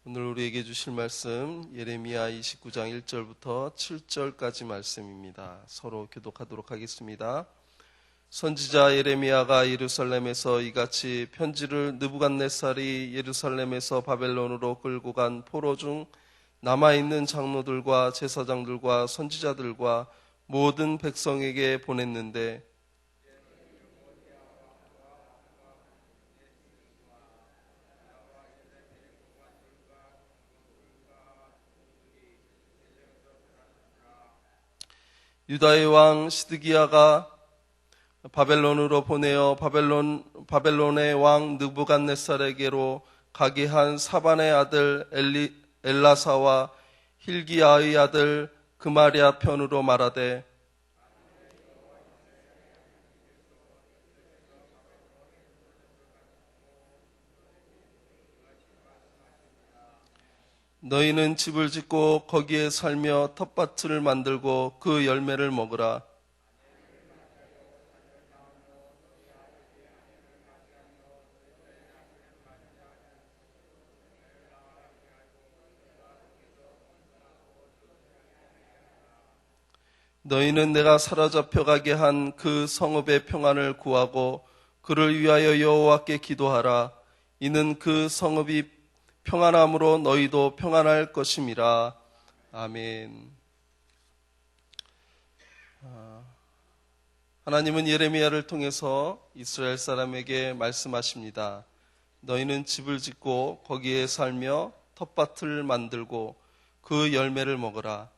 오늘 우리에게 주실 말씀 예레미야 29장 1절부터 7절까지 말씀입니다. 서로 교독하도록 하겠습니다. 선지자 예레미야가 예루살렘에서 이같이 편지를 느부갓네살이 예루살렘에서 바벨론으로 끌고 간 포로 중 남아있는 장로들과 제사장들과 선지자들과 모든 백성에게 보냈는데 유다의 왕 시드기야가 바벨론으로 보내어 바벨론의 왕 느부갓네살에게로 가게 한 사반의 아들 엘라사와 힐기야의 아들 그마랴 편으로 말하되 너희는 집을 짓고 거기에 살며 텃밭을 만들고 그 열매를 먹으라. 너희는 내가 사로잡혀 가게 한 그 성읍의 평안을 구하고 그를 위하여 여호와께 기도하라. 이는 그 성읍이 평안함으로 너희도 평안할 것임이라. 아멘. 하나님은 예레미야를 통해서 이스라엘 사람에게 말씀하십니다. 너희는 집을 짓고 거기에 살며 텃밭을 만들고 그 열매를 먹으라.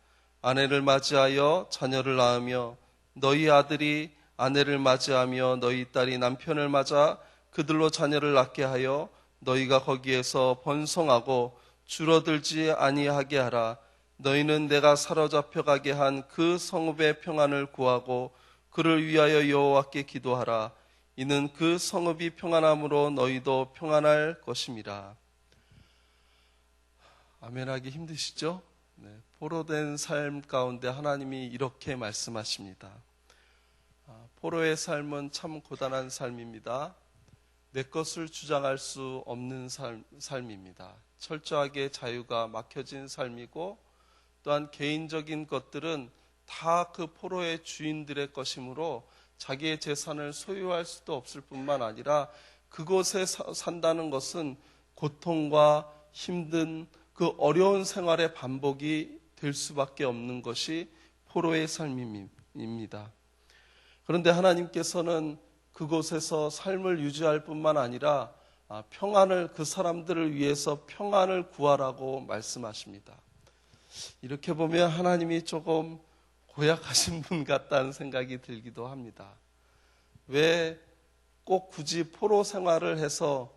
아내를 맞이하여 자녀를 낳으며 너희 아들이 아내를 맞이하며 너희 딸이 남편을 맞아 그들로 자녀를 낳게 하여 너희가 거기에서 번성하고 줄어들지 아니하게 하라. 너희는 내가 사로잡혀 가게 한 그 성읍의 평안을 구하고 그를 위하여 여호와께 기도하라. 이는 그 성읍이 평안함으로 너희도 평안할 것임이라. 아멘하기 힘드시죠? 네, 포로된 삶 가운데 하나님이 이렇게 말씀하십니다. 포로의 삶은 참 고단한 삶입니다. 내 것을 주장할 수 없는 삶입니다. 철저하게 자유가 막혀진 삶이고 또한 개인적인 것들은 다 그 포로의 주인들의 것이므로 자기의 재산을 소유할 수도 없을 뿐만 아니라 그곳에 산다는 것은 고통과 힘든 그 어려운 생활의 반복이 될 수밖에 없는 것이 포로의 삶입니다. 그런데 하나님께서는 그곳에서 삶을 유지할 뿐만 아니라 평안을 그 사람들을 위해서 평안을 구하라고 말씀하십니다. 이렇게 보면 하나님이 조금 고약하신 분 같다는 생각이 들기도 합니다. 왜 꼭 굳이 포로 생활을 해서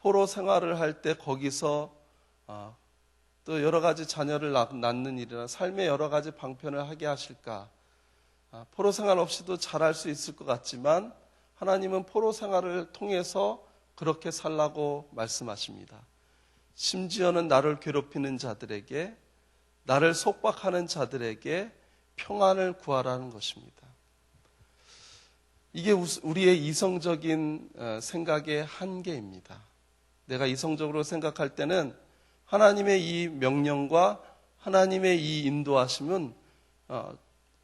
포로 생활을 할 때 거기서 또 여러 가지 자녀를 낳는 일이나 삶의 여러 가지 방편을 하게 하실까? 포로 생활 없이도 잘할 수 있을 것 같지만 하나님은 포로 생활을 통해서 그렇게 살라고 말씀하십니다. 심지어는 나를 괴롭히는 자들에게, 나를 속박하는 자들에게 평안을 구하라는 것입니다. 이게 우리의 이성적인 생각의 한계입니다. 내가 이성적으로 생각할 때는 하나님의 이 명령과 하나님의 이 인도하심은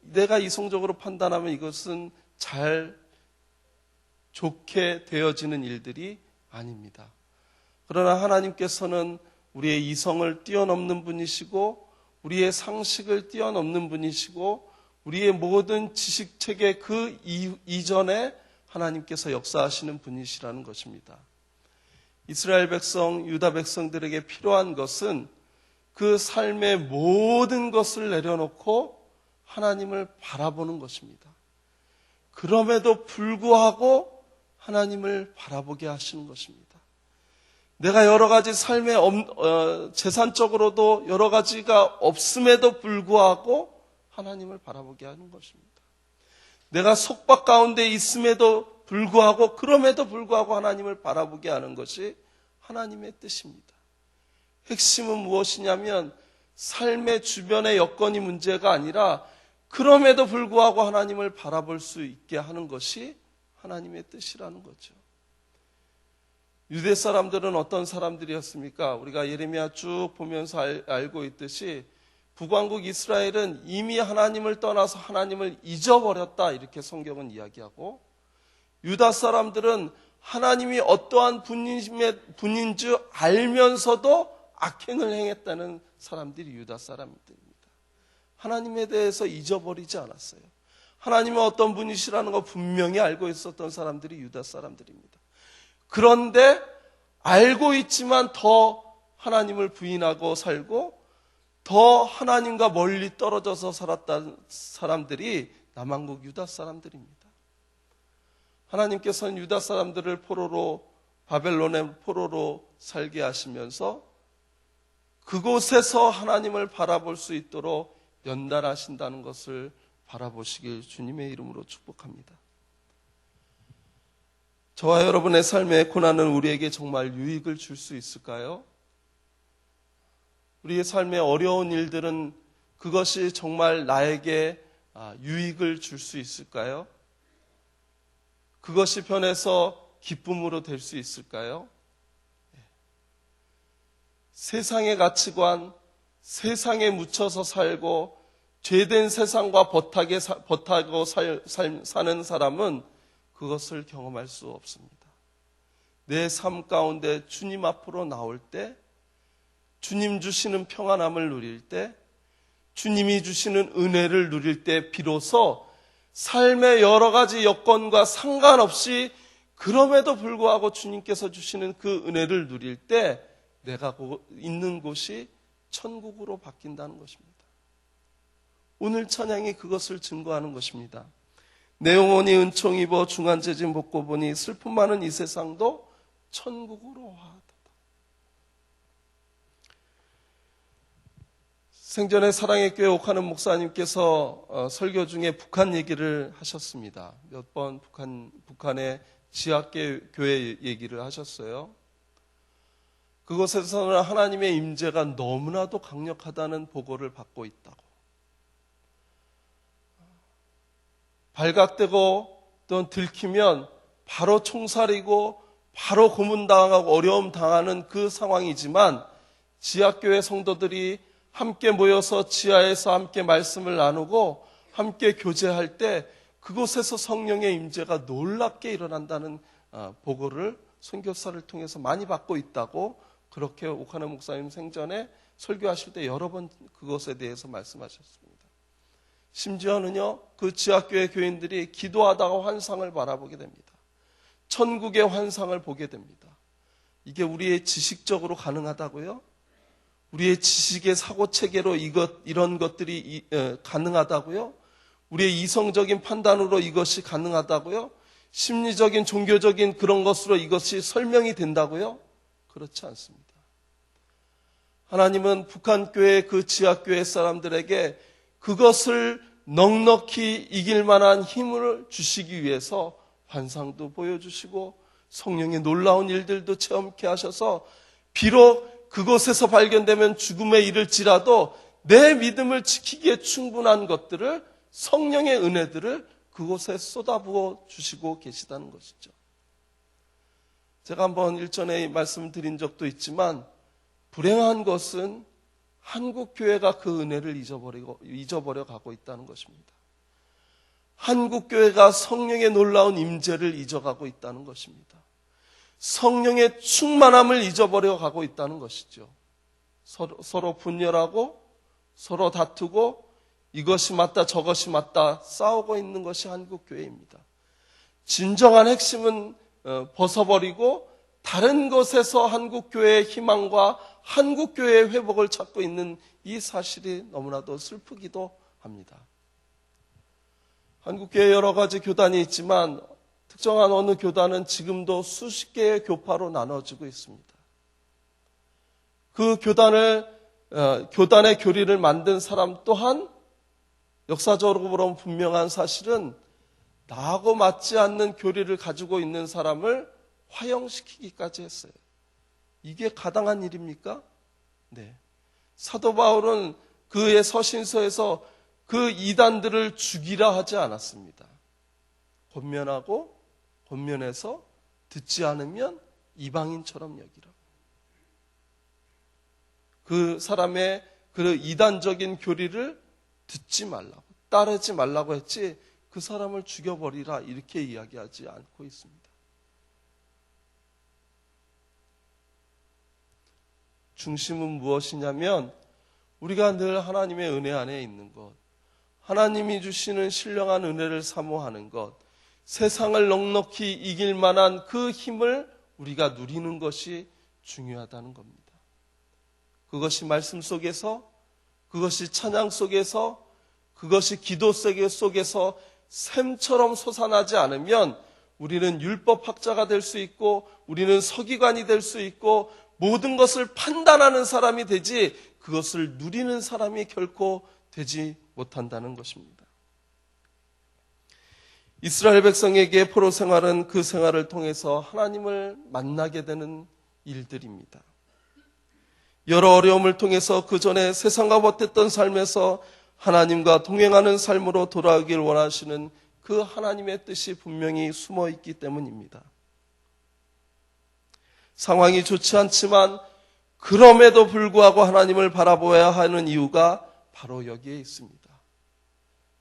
내가 이성적으로 판단하면 이것은 잘 좋게 되어지는 일들이 아닙니다. 그러나 하나님께서는 우리의 이성을 뛰어넘는 분이시고 우리의 상식을 뛰어넘는 분이시고 우리의 모든 지식체계 그 이전에 하나님께서 역사하시는 분이시라는 것입니다. 이스라엘 백성, 유다 백성들에게 필요한 것은 그 삶의 모든 것을 내려놓고 하나님을 바라보는 것입니다. 그럼에도 불구하고 하나님을 바라보게 하시는 것입니다. 내가 여러 가지 삶의 재산적으로도 여러 가지가 없음에도 불구하고 하나님을 바라보게 하는 것입니다. 내가 속박 가운데 있음에도 불구하고 그럼에도 불구하고 하나님을 바라보게 하는 것이 하나님의 뜻입니다. 핵심은 무엇이냐면 삶의 주변의 여건이 문제가 아니라 그럼에도 불구하고 하나님을 바라볼 수 있게 하는 것이 하나님의 뜻이라는 거죠. 유대 사람들은 어떤 사람들이었습니까? 우리가 예레미야 쭉 보면서 알고 있듯이 북왕국 이스라엘은 이미 하나님을 떠나서 하나님을 잊어버렸다, 이렇게 성경은 이야기하고, 유다 사람들은 하나님이 어떠한 분인 줄 알면서도 악행을 행했다는 사람들이 유다 사람들입니다. 하나님에 대해서 잊어버리지 않았어요. 하나님은 어떤 분이시라는 거 분명히 알고 있었던 사람들이 유다 사람들입니다. 그런데 알고 있지만 더 하나님을 부인하고 살고 더 하나님과 멀리 떨어져서 살았던 사람들이 남왕국 유다 사람들입니다. 하나님께서는 유다 사람들을 바벨론의 포로로 살게 하시면서 그곳에서 하나님을 바라볼 수 있도록 연단하신다는 것을 바라보시길 주님의 이름으로 축복합니다. 저와 여러분의 삶의 고난은 우리에게 정말 유익을 줄 수 있을까요? 우리의 삶의 어려운 일들은 그것이 정말 나에게 유익을 줄 수 있을까요? 그것이 변해서 기쁨으로 될 수 있을까요? 세상의 가치관, 세상에 묻혀서 살고 죄된 세상과 버타고 사는 사람은 그것을 경험할 수 없습니다. 내 삶 가운데 주님 앞으로 나올 때, 주님 주시는 평안함을 누릴 때, 주님이 주시는 은혜를 누릴 때 비로소 삶의 여러 가지 여건과 상관없이 그럼에도 불구하고 주님께서 주시는 그 은혜를 누릴 때 내가 있는 곳이 천국으로 바뀐다는 것입니다. 오늘 찬양이 그것을 증거하는 것입니다. 내 영혼이 은총 입어 중한재진 벗고 보니 슬픔 많은 이 세상도 천국으로 하도다. 생전에 사랑의 교회 옥하는 목사님께서 설교 중에 북한 얘기를 하셨습니다. 몇 번 북한의 지하교회 얘기를 하셨어요. 그곳에서는 하나님의 임재가 너무나도 강력하다는 보고를 받고 있다고. 발각되고 또 들키면 바로 총살이고 바로 고문당하고 어려움 당하는 그 상황이지만 지하교회 성도들이 함께 모여서 지하에서 함께 말씀을 나누고 함께 교제할 때 그곳에서 성령의 임재가 놀랍게 일어난다는 보고를 선교사를 통해서 많이 받고 있다고, 그렇게 옥하는 목사님 생전에 설교하실 때 여러 번 그것에 대해서 말씀하셨습니다. 심지어는요, 그 지하교회 교인들이 기도하다가 환상을 바라보게 됩니다. 천국의 환상을 보게 됩니다. 이게 우리의 지식적으로 가능하다고요? 우리의 지식의 사고체계로 이런 것들이 가능하다고요? 우리의 이성적인 판단으로 이것이 가능하다고요? 심리적인 종교적인 그런 것으로 이것이 설명이 된다고요? 그렇지 않습니다. 하나님은 북한교회 그 지하교회 사람들에게 그것을 넉넉히 이길 만한 힘을 주시기 위해서 환상도 보여주시고 성령의 놀라운 일들도 체험케 하셔서 비록 그곳에서 발견되면 죽음에 이를지라도 내 믿음을 지키기에 충분한 것들을, 성령의 은혜들을 그곳에 쏟아부어 주시고 계시다는 것이죠. 제가 한번 일전에 말씀드린 적도 있지만 불행한 것은 한국교회가 그 은혜를 잊어버려 가고 있다는 것입니다. 한국교회가 성령의 놀라운 임재를 잊어가고 있다는 것입니다. 성령의 충만함을 잊어버려 가고 있다는 것이죠. 서로 분열하고 서로 다투고 이것이 맞다 저것이 맞다 싸우고 있는 것이 한국교회입니다. 진정한 핵심은 벗어버리고 다른 곳에서 한국교회의 희망과 한국교회의 회복을 찾고 있는 이 사실이 너무나도 슬프기도 합니다. 한국교회 여러 가지 교단이 있지만 특정한 어느 교단은 지금도 수십 개의 교파로 나눠지고 있습니다. 그 교단의 교리를 만든 사람 또한 역사적으로 보면 분명한 사실은 나하고 맞지 않는 교리를 가지고 있는 사람을 화형시키기까지 했어요. 이게 가당한 일입니까? 네. 사도 바울은 그의 서신서에서 그 이단들을 죽이라 하지 않았습니다. 권면하고 권면해서 듣지 않으면 이방인처럼 여기라고. 그 사람의 그 이단적인 교리를 듣지 말라고, 따르지 말라고 했지 그 사람을 죽여버리라 이렇게 이야기하지 않고 있습니다. 중심은 무엇이냐면 우리가 늘 하나님의 은혜 안에 있는 것, 하나님이 주시는 신령한 은혜를 사모하는 것, 세상을 넉넉히 이길 만한 그 힘을 우리가 누리는 것이 중요하다는 겁니다. 그것이 말씀 속에서, 그것이 찬양 속에서, 그것이 기도 속에서 샘처럼 솟아나지 않으면 우리는 율법학자가 될 수 있고 우리는 서기관이 될 수 있고 모든 것을 판단하는 사람이 되지 그것을 누리는 사람이 결코 되지 못한다는 것입니다. 이스라엘 백성에게 포로 생활은 그 생활을 통해서 하나님을 만나게 되는 일들입니다. 여러 어려움을 통해서 그 전에 세상과 못했던 삶에서 하나님과 동행하는 삶으로 돌아오길 원하시는 그 하나님의 뜻이 분명히 숨어 있기 때문입니다. 상황이 좋지 않지만 그럼에도 불구하고 하나님을 바라보아야 하는 이유가 바로 여기에 있습니다.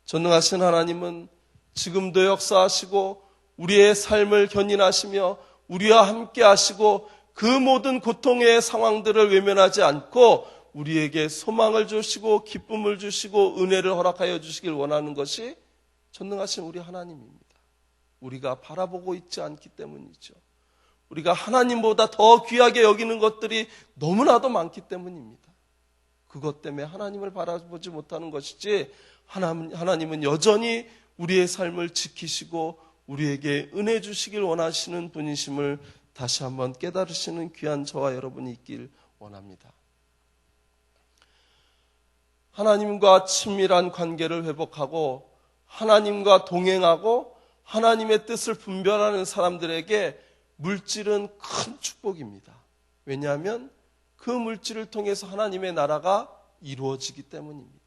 전능하신 하나님은 지금도 역사하시고 우리의 삶을 견인하시며 우리와 함께 하시고 그 모든 고통의 상황들을 외면하지 않고 우리에게 소망을 주시고 기쁨을 주시고 은혜를 허락하여 주시길 원하는 것이 전능하신 우리 하나님입니다. 우리가 바라보고 있지 않기 때문이죠. 우리가 하나님보다 더 귀하게 여기는 것들이 너무나도 많기 때문입니다. 그것 때문에 하나님을 바라보지 못하는 것이지 하나님은 여전히 우리의 삶을 지키시고 우리에게 은혜 주시길 원하시는 분이심을 다시 한번 깨달으시는 귀한 저와 여러분이 있길 원합니다. 하나님과 친밀한 관계를 회복하고 하나님과 동행하고 하나님의 뜻을 분별하는 사람들에게 물질은 큰 축복입니다. 왜냐하면 그 물질을 통해서 하나님의 나라가 이루어지기 때문입니다.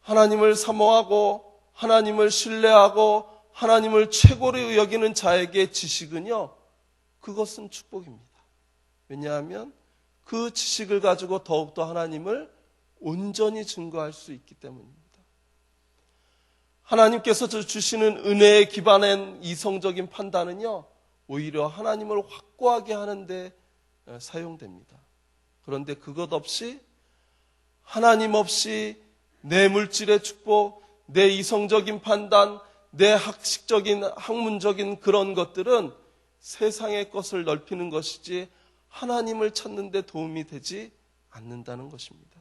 하나님을 사모하고 하나님을 신뢰하고 하나님을 최고로 여기는 자에게 지식은요, 그것은 축복입니다. 왜냐하면 그 지식을 가지고 더욱더 하나님을 온전히 증거할 수 있기 때문입니다. 하나님께서 주시는 은혜에 기반한 이성적인 판단은요, 오히려 하나님을 확고하게 하는 데 사용됩니다. 그런데 그것 없이 하나님 없이 내 물질의 축복, 내 이성적인 판단, 내 학문적인 그런 것들은 세상의 것을 넓히는 것이지 하나님을 찾는 데 도움이 되지 않는다는 것입니다.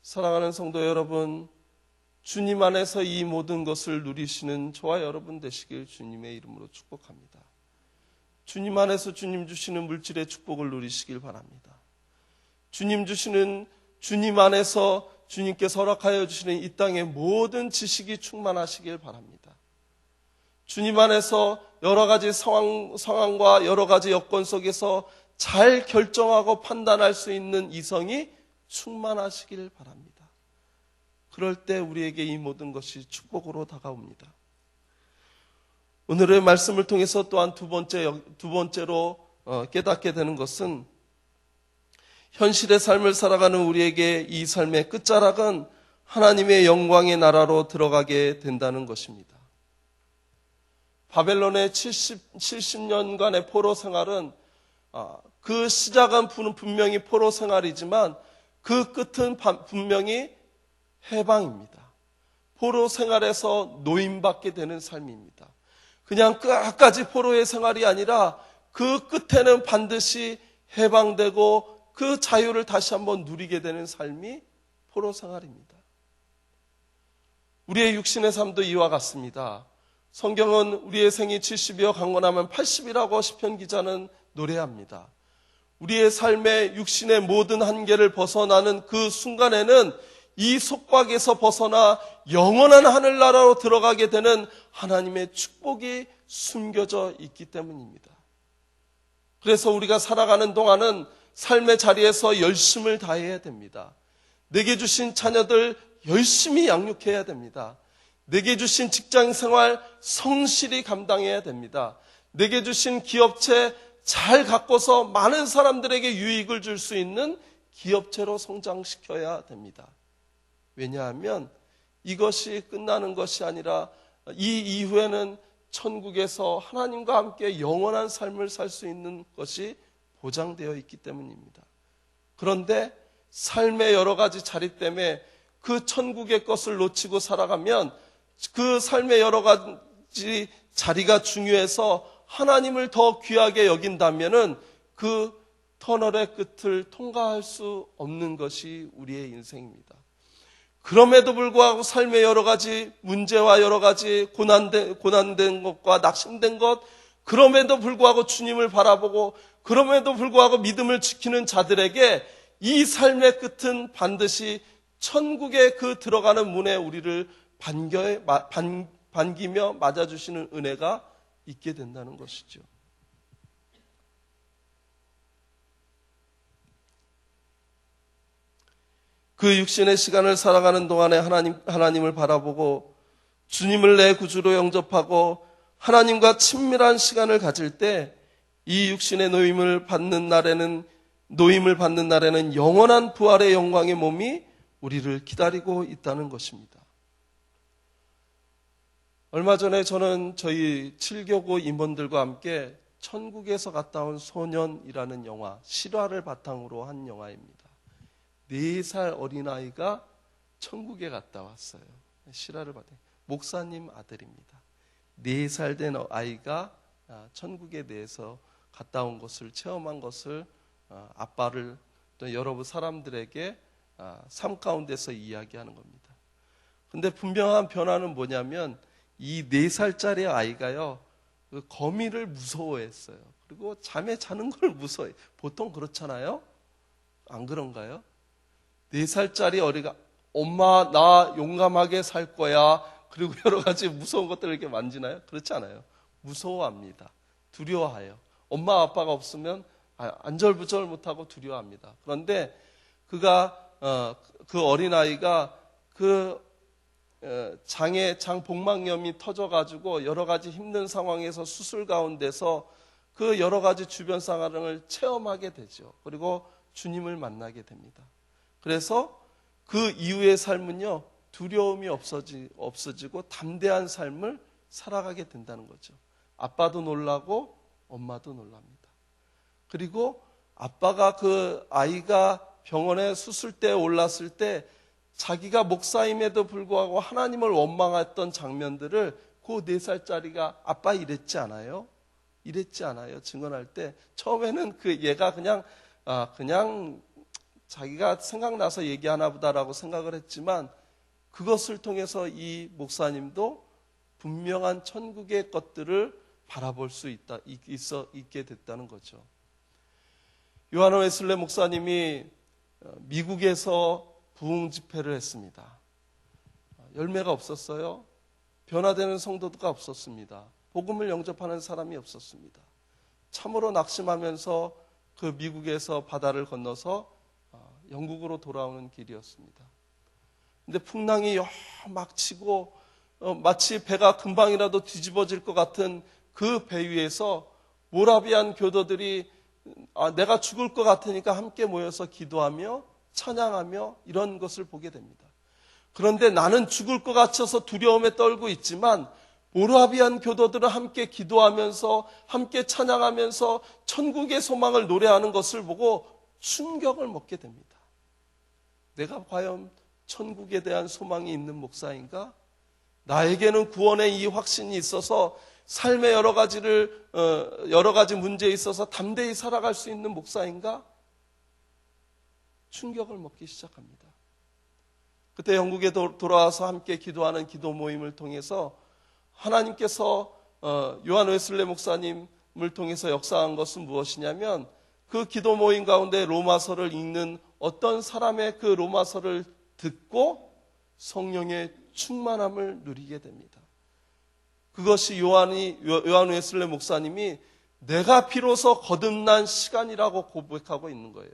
사랑하는 성도 여러분, 주님 안에서 이 모든 것을 누리시는 저와 여러분 되시길 주님의 이름으로 축복합니다. 주님 안에서 주님 주시는 물질의 축복을 누리시길 바랍니다. 주님 안에서 주님께서 허락하여 주시는 이 땅의 모든 지식이 충만하시길 바랍니다. 주님 안에서 여러 가지 상황과 여러 가지 여건 속에서 잘 결정하고 판단할 수 있는 이성이 충만하시길 바랍니다. 그럴 때 우리에게 이 모든 것이 축복으로 다가옵니다. 오늘의 말씀을 통해서 또한 두 번째로 깨닫게 되는 것은 현실의 삶을 살아가는 우리에게 이 삶의 끝자락은 하나님의 영광의 나라로 들어가게 된다는 것입니다. 바벨론의 70년간의 포로 생활은 그 시작은 분명히 포로 생활이지만 그 끝은 분명히 해방입니다. 포로 생활에서 노임받게 되는 삶입니다. 그냥 끝까지 포로의 생활이 아니라 그 끝에는 반드시 해방되고 그 자유를 다시 한번 누리게 되는 삶이 포로 생활입니다. 우리의 육신의 삶도 이와 같습니다. 성경은 우리의 생이 70이여 강건하면 80이라고 시편 기자는 노래합니다. 우리의 삶의 육신의 모든 한계를 벗어나는 그 순간에는 이 속박에서 벗어나 영원한 하늘나라로 들어가게 되는 하나님의 축복이 숨겨져 있기 때문입니다. 그래서 우리가 살아가는 동안은 삶의 자리에서 열심을 다해야 됩니다. 내게 주신 자녀들 열심히 양육해야 됩니다. 내게 주신 직장 생활 성실히 감당해야 됩니다. 내게 주신 기업체 잘 가꿔서 많은 사람들에게 유익을 줄 수 있는 기업체로 성장시켜야 됩니다. 왜냐하면 이것이 끝나는 것이 아니라 이 이후에는 천국에서 하나님과 함께 영원한 삶을 살 수 있는 것이 보장되어 있기 때문입니다. 그런데 삶의 여러 가지 자리 때문에 그 천국의 것을 놓치고 살아가면 그 삶의 여러 가지 자리가 중요해서 하나님을 더 귀하게 여긴다면은 그 터널의 끝을 통과할 수 없는 것이 우리의 인생입니다. 그럼에도 불구하고 삶의 여러 가지 문제와 여러 가지 고난된 것과 낙심된 것, 그럼에도 불구하고 주님을 바라보고 그럼에도 불구하고 믿음을 지키는 자들에게 이 삶의 끝은 반드시 천국의 그 들어가는 문에 우리를 반기며 맞아주시는 은혜가 있게 된다는 것이죠. 그 육신의 시간을 살아가는 동안에 하나님을 바라보고 주님을 내 구주로 영접하고 하나님과 친밀한 시간을 가질 때 이 육신의 노임을 받는 날에는 영원한 부활의 영광의 몸이 우리를 기다리고 있다는 것입니다. 얼마 전에 저는 저희 7교구 임원들과 함께 천국에서 갔다 온 소년이라는 영화, 실화를 바탕으로 한 영화입니다. 4살 어린아이가 천국에 갔다 왔어요. 실화를 바탕. 목사님 아들입니다. 4살 된 아이가 천국에 대해서 갔다 온 것을 체험한 것을 아빠를 또 여러 사람들에게 삶 가운데서 이야기하는 겁니다. 근데 분명한 변화는 뭐냐면 이 4살짜리 아이가요, 그 거미를 무서워했어요. 그리고 잠에 자는 걸 무서워해요. 보통 그렇잖아요? 안 그런가요? 4살짜리 어리가 엄마 나 용감하게 살 거야. 그리고 여러 가지 무서운 것들을 이렇게 만지나요? 그렇지 않아요. 무서워합니다. 두려워해요. 엄마 아빠가 없으면 안절부절 못하고 두려워합니다. 그런데 그 어린아이가 장복막염이 터져가지고 여러 가지 힘든 상황에서 수술 가운데서 그 여러 가지 주변 상황을 체험하게 되죠. 그리고 주님을 만나게 됩니다. 그래서 그 이후의 삶은요, 두려움이 없어지고 담대한 삶을 살아가게 된다는 거죠. 아빠도 놀라고 엄마도 놀랍니다. 그리고 아빠가 그 아이가 병원에 수술대에 올랐을 때 자기가 목사임에도 불구하고 하나님을 원망했던 장면들을 그 4살짜리가 아빠 이랬지 않아요? 이랬지 않아요? 증언할 때 처음에는 그 얘가 그냥 자기가 생각나서 얘기하나 보다라고 생각을 했지만 그것을 통해서 이 목사님도 분명한 천국의 것들을 바라볼 수 있게 됐다는 거죠. 요한 웨슬레 목사님이 미국에서 부흥 집회를 했습니다. 열매가 없었어요. 변화되는 성도가 없었습니다. 복음을 영접하는 사람이 없었습니다. 참으로 낙심하면서 그 미국에서 바다를 건너서 영국으로 돌아오는 길이었습니다. 근데 풍랑이 막 치고 마치 배가 금방이라도 뒤집어질 것 같은 그 배 위에서 모라비안 교도들이 내가 죽을 것 같으니까 함께 모여서 기도하며 찬양하며 이런 것을 보게 됩니다. 그런데 나는 죽을 것 같아서 두려움에 떨고 있지만 모라비안 교도들은 함께 기도하면서 함께 찬양하면서 천국의 소망을 노래하는 것을 보고 충격을 먹게 됩니다. 내가 과연 천국에 대한 소망이 있는 목사인가? 나에게는 구원의 이 확신이 있어서 삶의 여러 가지 문제에 있어서 담대히 살아갈 수 있는 목사인가? 충격을 먹기 시작합니다. 그때 영국에 돌아와서 함께 기도하는 기도 모임을 통해서 하나님께서 요한 웨슬레 목사님을 통해서 역사한 것은 무엇이냐면 그 기도 모임 가운데 로마서를 읽는 어떤 사람의 그 로마서를 듣고 성령의 충만함을 누리게 됩니다. 그것이 요한 웨슬레 목사님이 내가 비로소 거듭난 시간이라고 고백하고 있는 거예요.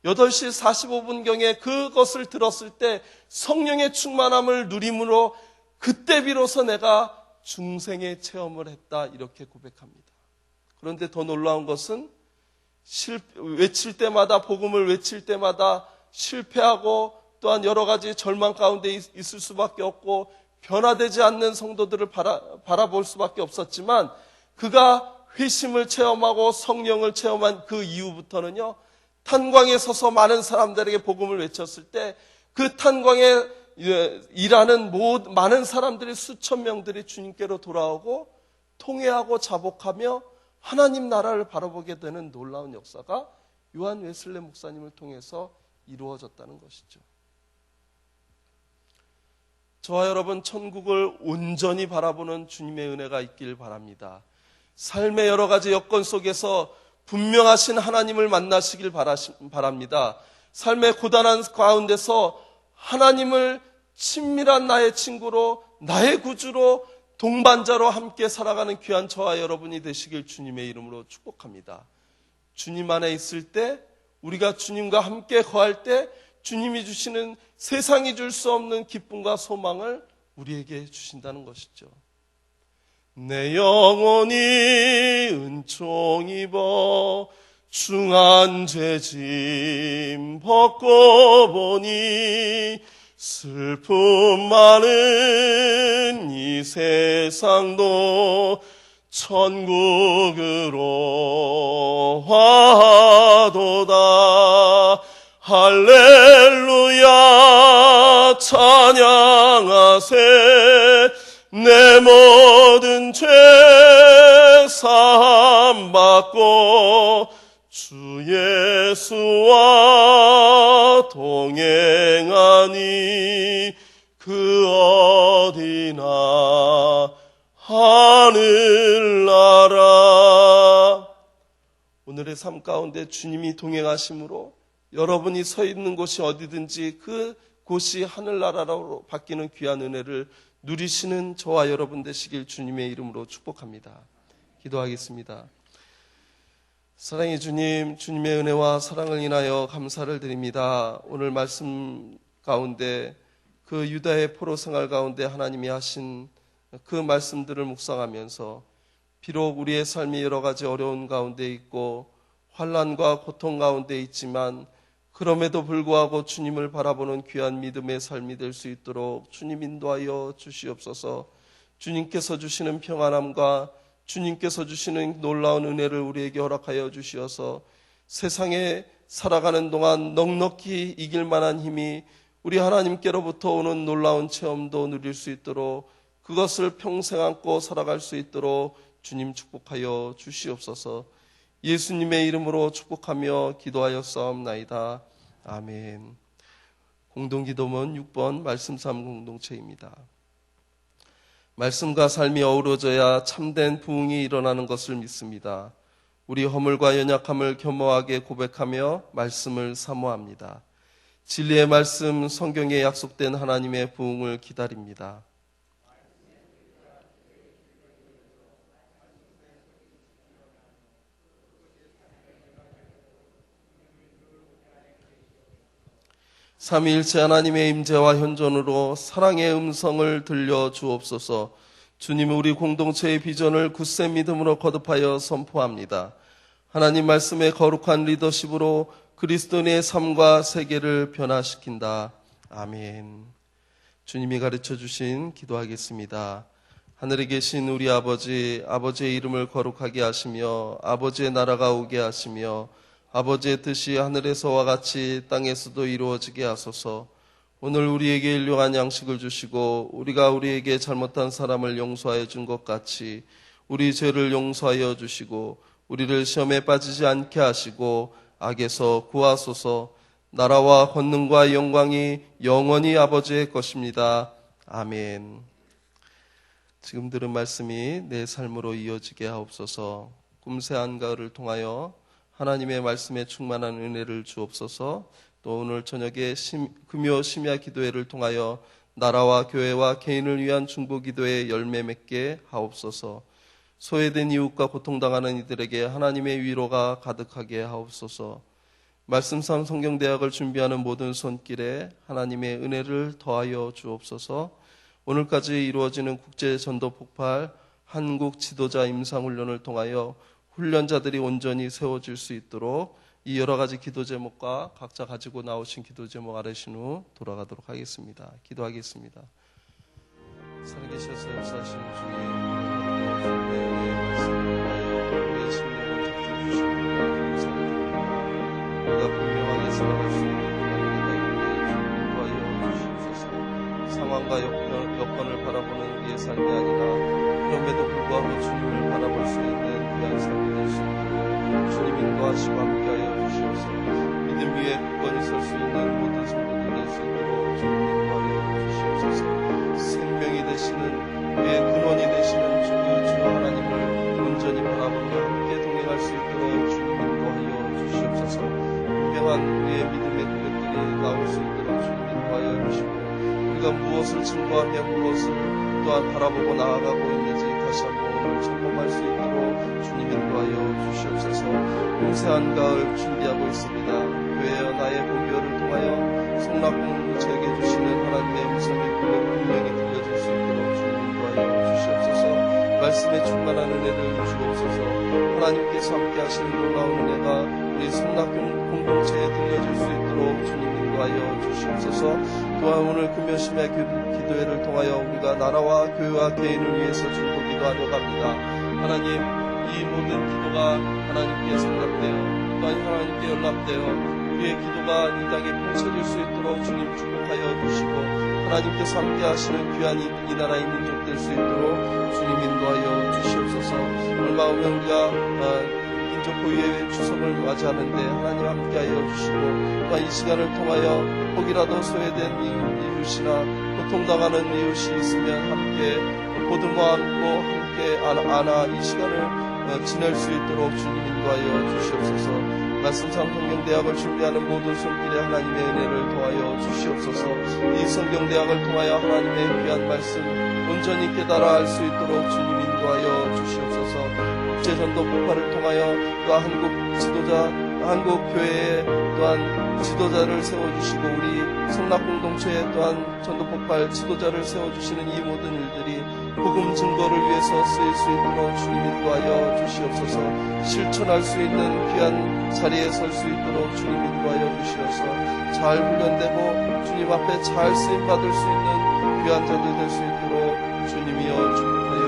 8시 45분경에 그것을 들었을 때 성령의 충만함을 누림으로 그때 비로소 내가 중생의 체험을 했다, 이렇게 고백합니다. 그런데 더 놀라운 것은 외칠 때마다, 복음을 외칠 때마다 실패하고 또한 여러 가지 절망 가운데 있을 수밖에 없고 변화되지 않는 성도들을 바라볼 수밖에 없었지만, 그가 회심을 체험하고 성령을 체험한 그 이후부터는요, 탄광에 서서 많은 사람들에게 복음을 외쳤을 때 그 탄광에 일하는 많은 사람들이, 수천 명들이 주님께로 돌아오고 통회하고 자복하며 하나님 나라를 바라보게 되는 놀라운 역사가 요한 웨슬레 목사님을 통해서 이루어졌다는 것이죠. 저와 여러분, 천국을 온전히 바라보는 주님의 은혜가 있길 바랍니다. 삶의 여러 가지 여건 속에서 분명하신 하나님을 만나시길 바랍니다. 삶의 고단한 가운데서 하나님을 친밀한 나의 친구로, 나의 구주로, 동반자로 함께 살아가는 귀한 저와 여러분이 되시길 주님의 이름으로 축복합니다. 주님 안에 있을 때, 우리가 주님과 함께 거할 때 주님이 주시는 세상이 줄 수 없는 기쁨과 소망을 우리에게 주신다는 것이죠. 내 영혼이 은총 입어 중한 죄짐 벗고 보니 슬픔 많은 이 세상도 천국으로 화도다. 할렐루야 찬양하세. 내 모든 죄 사함 받고 주 예수와 동행하니 그 어디나 하늘나라. 오늘의 삶 가운데 주님이 동행하심으로 여러분이 서 있는 곳이 어디든지 그 곳이 하늘나라로 바뀌는 귀한 은혜를 누리시는 저와 여러분 되시길 주님의 이름으로 축복합니다. 기도하겠습니다. 사랑의 주님, 주님의 은혜와 사랑을 인하여 감사를 드립니다. 오늘 말씀 가운데 그 유다의 포로 생활 가운데 하나님이 하신 그 말씀들을 묵상하면서 비록 우리의 삶이 여러 가지 어려운 가운데 있고 환난과 고통 가운데 있지만 그럼에도 불구하고 주님을 바라보는 귀한 믿음의 삶이 될 수 있도록 주님 인도하여 주시옵소서. 주님께서 주시는 평안함과 주님께서 주시는 놀라운 은혜를 우리에게 허락하여 주시어서 세상에 살아가는 동안 넉넉히 이길 만한 힘이 우리 하나님께로부터 오는 놀라운 체험도 누릴 수 있도록, 그것을 평생 안고 살아갈 수 있도록 주님 축복하여 주시옵소서. 예수님의 이름으로 축복하며 기도하였사옵나이다. 아멘. 공동기도문 6번 말씀 삶 공동체입니다. 말씀과 삶이 어우러져야 참된 부흥이 일어나는 것을 믿습니다. 우리 허물과 연약함을 겸허하게 고백하며 말씀을 사모합니다. 진리의 말씀, 성경에 약속된 하나님의 부흥을 기다립니다. 삼위일체 하나님의 임재와 현존으로 사랑의 음성을 들려 주옵소서. 주님, 우리 공동체의 비전을 굳센 믿음으로 거듭하여 선포합니다. 하나님 말씀의 거룩한 리더십으로 그리스도인의 삶과 세계를 변화시킨다. 아멘. 주님이 가르쳐 주신 기도하겠습니다. 하늘에 계신 우리 아버지, 아버지의 이름을 거룩하게 하시며 아버지의 나라가 오게 하시며 아버지의 뜻이 하늘에서와 같이 땅에서도 이루어지게 하소서. 오늘 우리에게 일용할 양식을 주시고 우리가 우리에게 잘못한 사람을 용서하여 준 것 같이 우리 죄를 용서하여 주시고 우리를 시험에 빠지지 않게 하시고 악에서 구하소서. 나라와 권능과 영광이 영원히 아버지의 것입니다. 아멘. 지금 들은 말씀이 내 삶으로 이어지게 하옵소서. 꿈새 한가을을 통하여 하나님의 말씀에 충만한 은혜를 주옵소서. 또 오늘 저녁에 금요 심야 기도회를 통하여 나라와 교회와 개인을 위한 중보 기도의 열매 맺게 하옵소서. 소외된 이웃과 고통당하는 이들에게 하나님의 위로가 가득하게 하옵소서. 말씀삼 성경대학을 준비하는 모든 손길에 하나님의 은혜를 더하여 주옵소서. 오늘까지 이루어지는 국제전도 폭발 한국 지도자 임상훈련을 통하여 훈련자들이 온전히 세워질 수 있도록 이 여러 가지 기도 제목과 각자 가지고 나오신 기도 제목 아뢰신 후 돌아가도록 하겠습니다. 기도하겠습니다. 살아계셔서 역사하신 주님, 오늘도 주님의 말씀을 통하여 우리의 심령을 적셔주시고 감사드립니다. 우리가 분명하게 살아갈 수 있는 하나님의 인도하여 주시옵소서. 상황과 여건을 바라보는 우리의 삶이 아니라 그럼에도 불구하고 주님을 바라볼 수 있는 귀한 삶이 될 수 있도록 주님 인도하시고 함께하여 주시옵소서. 믿음 위에 굳건히 설 수 있는 모든 성도들 될 수 있도록 주님 인도하여 주시옵소서. 생명이 되시는 우리의 근원이 되시는 주 하나님을 온전히 바라보며 함께 동행할 수 있도록 주님 인도하여 주시옵소서. 분명한 우리의 믿음의 고백들이 나올 수 있도록 주님 인도하여 주시고 우리가 무엇을 증거하며 무엇을 또한 바라보고 나아가고 있는지 다시 한번 오늘 점검할 수 있도록 주님 인도하여 주시옵소서. 용세한 가을 준비하고 있습니다. 교회여 나의 보교를 통하여 성락공동체에게 주시는 하나님의 음성이 분명히 들려질 수 있도록 주님 인도하여 주시옵소서. 말씀에 충만한 은혜를 주옵소서. 하나님께서 함께 하시는 놀라운 은혜가 우리 성락공동체에 들려질 수 있도록 주님 인도하여 주시옵소서. 또한 오늘 금요심의 기도회를 통하여 우리가 나라와 교회와 개인을 위해서 중보 기도하려 합니다. 하나님, 이 모든 기도가 하나님께 생각되어 또한 하나님께 연락되어 우리의 기도가 이 땅에 펼쳐질 수 있도록 주님 축복하여 주시고 하나님께서 함께 하시는 귀한 이 나라의 민족 될 수 있도록 주님 인도하여 주시옵소서. 얼마 후면 우리가 민족 고유의 추석을 맞이하는데 하나님 함께하여 주시고 또한 이 시간을 통하여 혹이라도 소외된 이웃이나 고통당하는 이웃이 있으면 함께 보듬어 안고 함께 안아 이 시간을 지낼 수 있도록 주님 인도하여 주시옵소서. 말씀상 성경대학을 준비하는 모든 손길에 하나님의 은혜를 도하여 주시옵소서. 이 성경대학을 통하여 하나님의 귀한 말씀 온전히 깨달아 알 수 있도록 주님 인도하여 주시옵소서. 국제전도 폭발을 통하여 또 한국 교회에 또한 지도자를 세워주시고 우리 성락공동체에 또한 전도폭발 지도자를 세워주시는 이 모든 일들이 복음 증거를 위해서 쓰일 수 있도록 주님 인도하여 주시옵소서. 실천할 수 있는 귀한 자리에 설 수 있도록 주님 인도하여 주시옵소서. 잘 훈련되고 주님 앞에 잘 쓰임받을 수 있는 귀한 자들 될 수 있도록 주님이여 축복하여